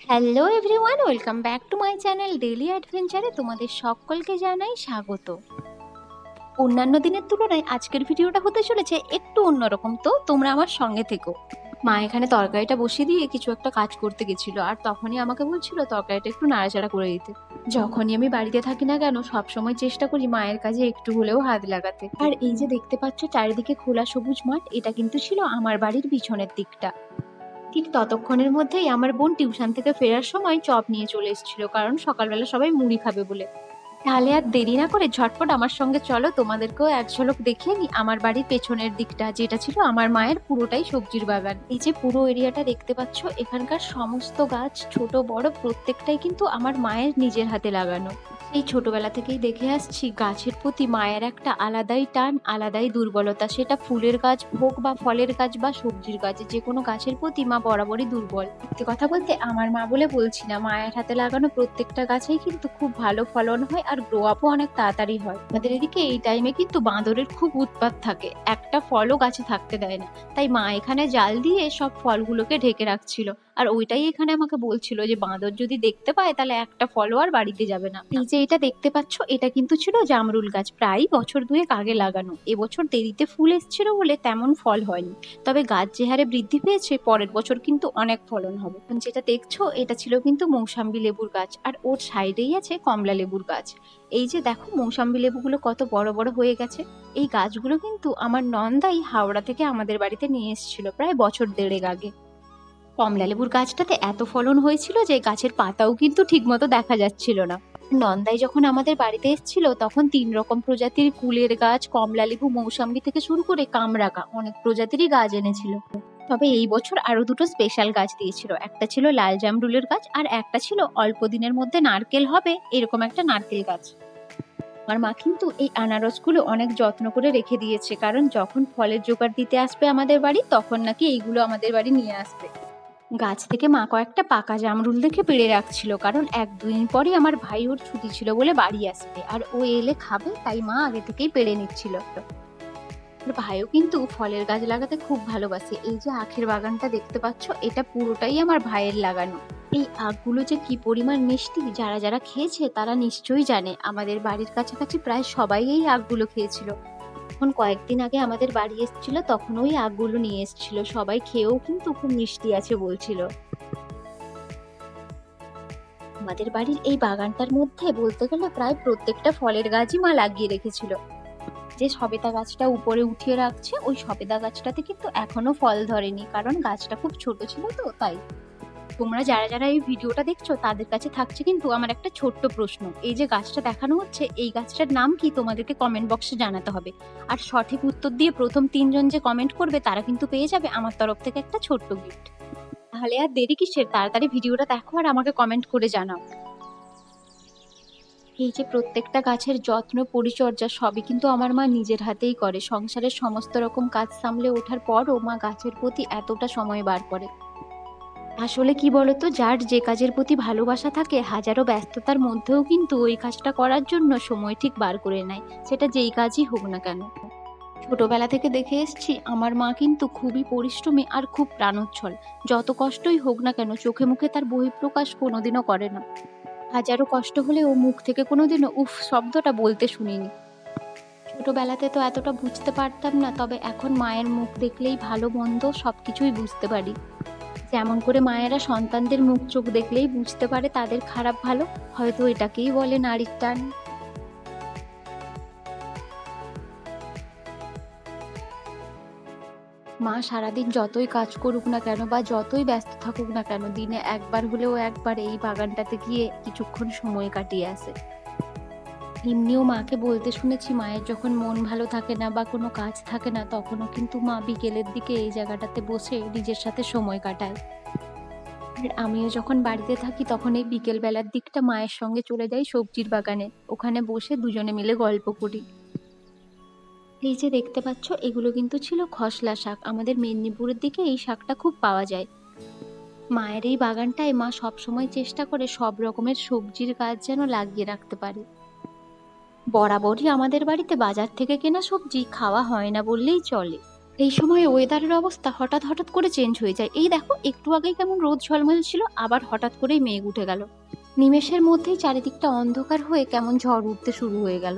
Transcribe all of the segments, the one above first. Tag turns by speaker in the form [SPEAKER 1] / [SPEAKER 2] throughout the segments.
[SPEAKER 1] Hello everyone, welcome back to my channel daily অ্যাডভেঞ্চারে তোমাদের সকলকে জানাই স্বাগত। অন্যান্য দিনের তুলনায় আজকের ভিডিওটা হতে চলেছে একটু অন্যরকম, তো তোমরা আমার সঙ্গে থেকো। মা এখানে তরকারিটা বসিয়ে দিয়ে কিছু একটা কাজ করতে গেছিল, আর তখনই আমাকে বলছিল তরকারিটা একটু নাড়াচাড়া করে দিতে। যখনই আমি বাড়িতে থাকি না কেন, সবসময় চেষ্টা করি মায়ের কাজে একটু হলেও হাত লাগাতে। আর এই যে দেখতে পাচ্ছ চারিদিকে খোলা সবুজ মাঠ, এটা কিন্তু ছিল আমার বাড়ির পিছনের দিকটা। ঠিক ততক্ষণের মধ্যেই আমার বোন টিউশন থেকে ফেরার সময় চপ নিয়ে চলে এসেছিল, কারণ সকালবেলা সবাই মুড়ি খাবে বলে। তাহলে আর দেরি না করে ঝটপট আমার সঙ্গে চলো, তোমাদেরকেও এক ঝলক দেখিয়ে নি আমার বাড়ির পেছনের দিকটা, যেটা ছিল আমার মায়ের পুরোটাই সবজির বাগান। এই যে পুরো এরিয়াটা দেখতে পাচ্ছ, এখানকার সমস্ত গাছ ছোট বড় প্রত্যেকটাই কিন্তু আমার মায়ের নিজের হাতে লাগানো। এই ছোটবেলা থেকেই দেখে আসছি গাছের প্রতি মায়ের একটা আলাদাই টান, আলাদাই দুর্বলতা। সেটা ফুলের গাছ হোক বা ফলের গাছ বা সবজির গাছ, যে কোনো গাছের প্রতি মা বরাবরই দুর্বল। সত্যি কথা বলতে আমার মা বলে বলছি না, মায়ের হাতে লাগানো প্রত্যেকটা গাছেই কিন্তু খুব ভালো ফলন হয় আর গ্রো আপও অনেক তাড়াতাড়ি হয়। আমাদের এদিকে এই টাইমে কিন্তু বাঁদরের খুব উৎপাত থাকে, একটা ফলও গাছে থাকতে দেয় না। তাই মা এখানে জাল দিয়ে সব ফলগুলোকে ঢেকে রাখছিল, আর ওইটাই এখানে আমাকে বলছিল যে বাঁদর যদি দেখতে পায় তাহলে একটা ফলও আর বাড়িতে যাবে না। এই যে এটা দেখতে পাচ্ছ, এটা কিন্তু ছিল জামরুল গাছ, প্রায় বছর দুয়েক আগে লাগানো। এবছর দেরিতে ফুল এসেছিল বলে তেমন ফল হয়নি, তবে গাছ যে হারে বৃদ্ধি পেয়েছে পরের বছর কিন্তু অনেক ফলন হবে। যেটা দেখছো এটা ছিল কিন্তু মৌসাম্বি লেবুর গাছ, আর ওর সাইডেই আছে কমলা লেবুর গাছ। এই যে দেখো মৌসাম্বি লেবুগুলো কত বড় বড় হয়ে গেছে। এই গাছগুলো কিন্তু আমার নন্দাই হাওড়া থেকে আমাদের বাড়িতে নিয়ে এসেছিল প্রায় বছর দেড়েক আগে। কমলা লেবুর গাছটাতে এত ফলন হয়েছিল যে গাছের পাতাও কিন্তু ঠিকমতো দেখা যাচ্ছিল না। নন্দাই যখন আমাদের বাড়িতে এসেছিল তখন 3 রকম প্রজাতির কুলের গাছ, কমলা লেবু, মৌসাম্বি থেকে শুরু করে কামরাঙা অনেক প্রজাতিরই গাছ এনেছিল। তবে এই বছর আরো দুটো স্পেশাল গাছ দিয়েছিল, একটা ছিল লাল জামরুলের গাছ আর একটা ছিল অল্প দিনের মধ্যে নারকেল হবে এরকম একটা নারকেল গাছ। আমার মা কিন্তু এই আনারসগুলো অনেক যত্ন করে রেখে দিয়েছে, কারণ যখন ফলের জোগাড় দিতে আসবে আমাদের বাড়ি তখন নাকি এইগুলো আমাদের বাড়ি নিয়ে আসবে। গাছ থেকে মা কয়েকটা পাকা জামরুল দেখে পেড়ে রাখছিল, কারণ 1-2 দিন পরই আমার ভাই ওর ছুটি ছিল বলে বাড়ি আসবে, আর ও এলে খাবে, তাই মা আগে থেকেই পেড়ে নিচ্ছিল। ওর ভাইও কিন্তু ফলের গাছ লাগাতে খুব ভালোবাসে। এই যে আখের বাগানটা দেখতে পাচ্ছ, এটা পুরোটাই আমার ভাইয়ের লাগানো। এই আখগুলো যে কি পরিমাণ মিষ্টি, যারা যারা খেয়েছে তারা নিশ্চয়ই জানে। আমাদের বাড়ির কাছাকাছি প্রায় সবাই এই আখগুলো খেয়েছিল। এখন কয়েকদিন আগে আমাদের বাড়ি এসেছিল, তখন ওই আখগুলো নিয়ে এসেছিল, সবাই খেয়েও কিন্তু খুব মিষ্টি আছে বলছিল। আমাদের বাড়ির এই বাগানটার মধ্যে বলতে গেলে প্রায় প্রত্যেকটা ফলের গাছই মা লাগিয়ে রেখেছিল। যে সবেদা গাছটা উপরে উঠিয়ে রাখছে, ওই সবেদা গাছটাতে কিন্তু এখনো ফল ধরেনি, কারণ গাছটা খুব ছোট ছিল, তো তাই। তোমরা যারা যারা এই ভিডিওটা দেখছো তাদের কাছে থাকছে কিন্তু আমার একটা ছোট্ট প্রশ্ন। এই যে গাছটা দেখানো হচ্ছে, এই গাছটার নাম কি তোমাদেরকে কমেন্ট বক্সে জানাতে হবে। আর সঠিক উত্তর দিয়ে প্রথম 3 জন যে কমেন্ট করবে তারা কিন্তু পেয়ে যাবে আমার তরফ থেকে একটা ছোট্ট গিফট। তাহলে আর দেরি কিসের, তাড়াতাড়ি ভিডিওটা দেখো আর আমাকে কমেন্ট করে জানাও। এই যে প্রত্যেকটা গাছের যত্ন পরিচর্যা সবই কিন্তু আমার মা নিজের হাতেই করে। সংসারের সমস্ত রকম কাজ সামলে ওঠার পরও মা গাছের প্রতি এতটা সময় বার করে। আসলে কি বলতো, যার যে কাজের প্রতি ভালোবাসা থাকে হাজারো ব্যস্ততার মধ্যেও কিন্তু ওই কাজটা করার জন্য সময় ঠিক বার করে নেয়, সেটা যেই কাজই হোক না কেন। ছোটবেলা থেকে দেখে এসেছি আমার মা কিন্তু খুবই পরিশ্রমী আর খুব প্রাণোচ্ছল। যত কষ্টই হোক না কেন চোখে মুখে তার বহিঃপ্রকাশ কোনোদিনও করে না। হাজারো কষ্ট হলেও মুখ থেকে কোনোদিনও উফ শব্দটা বলতে শুনিনি। ছোটবেলাতে তো এতটা বুঝতে পারতাম না, তবে এখন মায়ের মুখ দেখলেই ভালো মন্দ সবকিছুই বুঝতে পারি। যেমন করে মায়েরা সন্তানদের মুখ চোখ দেখলেই বুঝতে পারে তাদের খারাপ ভালো, হয়তো এটাকেই বলে নারীর টান। মা সারাদিন যতই কাজ করুক না কেন বা যতই ব্যস্ত থাকুক না কেন, দিনে একবার হলেও একবার এই বাগানটাতে গিয়ে কিছুক্ষণ সময় কাটিয়ে আসে। এমনিও মাকে বলতে শুনেছি, মায়ের যখন মন ভালো থাকে না বা কোনো কাজ থাকে না, তখনও কিন্তু মা বিকেলের দিকে এই জায়গাটাতে বসে নিজের সাথে সময় কাটায়। আর আমিও যখন বাড়িতে থাকি তখন এই বিকেল বেলার দিকটা মায়ের সঙ্গে চলে যাই সবজির বাগানে, ওখানে বসে দুজনে মিলে গল্প করি। এই যে দেখতে পাচ্ছ, এগুলো কিন্তু ছিল খসলা শাক। আমাদের মেদিনীপুরের দিকে এই শাকটা খুব পাওয়া যায়। মায়ের এই বাগানটায় মা সবসময় চেষ্টা করে সব রকমের সবজির গাছ যেন লাগিয়ে রাখতে পারে। বরাবরই আমাদের বাড়িতে বাজার থেকে কেনা সবজি খাওয়া হয় না বললেই চলে। এই সময় ওয়েদারের অবস্থা হঠাৎ হঠাৎ করে চেঞ্জ হয়ে যায়। এই দেখো একটু আগেই কেমন রোদ ঝলমল ছিল, আবার হঠাৎ করেই মেঘ উঠে গেল। নিমেষের মধ্যেই চারিদিকটা অন্ধকার হয়ে কেমন ঝড় উঠতে শুরু হয়ে গেল।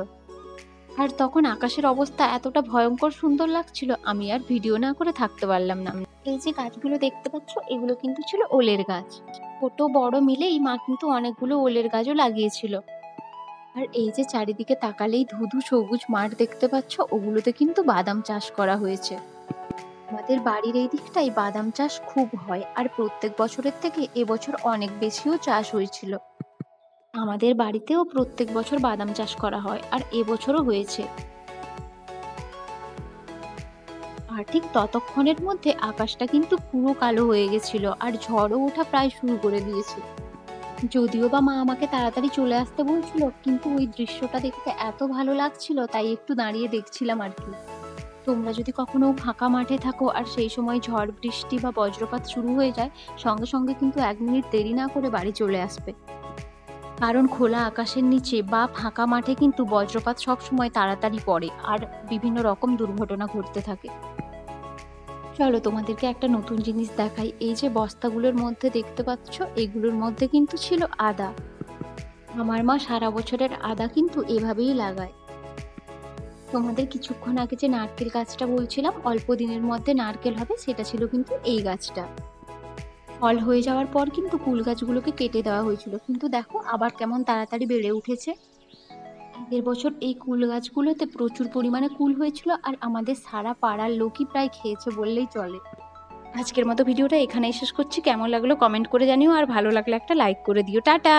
[SPEAKER 1] আর তখন আকাশের অবস্থা এতটা ভয়ঙ্কর সুন্দর লাগছিল, আমি আর ভিডিও না করে থাকতে পারলাম না। এই যে গাছগুলো দেখতে পাচ্ছ, এগুলো কিন্তু ছিল ওলের গাছ। ছোট বড় মিলেই মা কিন্তু অনেকগুলো ওলের গাছও লাগিয়েছিল। আর এই যে চারিদিকে তাকালেই ধুধু সবুজ মাঠ দেখতে পাচ্ছ, ওগুলোতে কিন্তু বাদাম চাষ করা হয়েছে। আমাদের বাড়ির এই দিকটাই বাদাম চাষ খুব হয়, আর প্রত্যেক বছরের থেকে এবছর অনেক বেশিও চাষ হয়েছিল। আমাদের বাড়িতেও প্রত্যেক বছর বাদাম চাষ করা হয়, আর এবছরও হয়েছে। আর ঠিক ততক্ষণের মধ্যে আকাশটা কিন্তু পুরো কালো হয়ে গেছিল, আর ঝড়ও ওঠা প্রায় শুরু করে দিয়েছে। যদিও বা মা আমাকে তাড়াতাড়ি চলে আসতে বলছিল, কিন্তু ওই দৃশ্যটা দেখতে এত ভালো লাগছিল, তাই একটু দাঁড়িয়ে দেখছিলাম আর কি। তোমরা যদি কখনো ফাঁকা মাঠে থাকো আর সেই সময় ঝড় বৃষ্টি বা বজ্রপাত শুরু হয়ে যায়, সঙ্গে সঙ্গে কিন্তু 1 মিনিট দেরি না করে বাড়ি চলে আসবে। কারণ খোলা আকাশের নিচে বা ফাঁকা মাঠে কিন্তু বজ্রপাত সবসময় তাড়াতাড়ি পড়ে, আর বিভিন্ন রকম দুর্ঘটনা ঘটতে থাকে। চলো তোমাদেরকে একটা নতুন জিনিস দেখাই। এই যে বস্তাগুলোর মধ্যে দেখতে পাচ্ছ, এগুলোর মধ্যে কিন্তু ছিল আদা। আমার মা সারা বছরের আদা কিন্তু এভাবেই লাগায়। তোমাদের কিছুক্ষণ আগে যে নারকেল গাছটা বলছিলাম অল্প দিনের মধ্যে নারকেল হবে, সেটা ছিল কিন্তু এই গাছটা। ফল হয়ে যাওয়ার পর কিন্তু কুল গাছগুলোকে কেটে দেওয়া হয়েছিল, কিন্তু দেখো আবার কেমন তাড়াতাড়ি বেড়ে উঠেছে। আগের বছর এই কুল গাছগুলোতে প্রচুর পরিমাণে কুল হয়েছিল, আর আমাদের সারা পাড়ার লোকই প্রায় খেয়েছে বললেই চলে। আজকের মতো ভিডিওটা এখানেই শেষ করছি। কেমন লাগলো কমেন্ট করে জানিও, আর ভালো লাগলে একটা লাইক করে দিও। টাটা।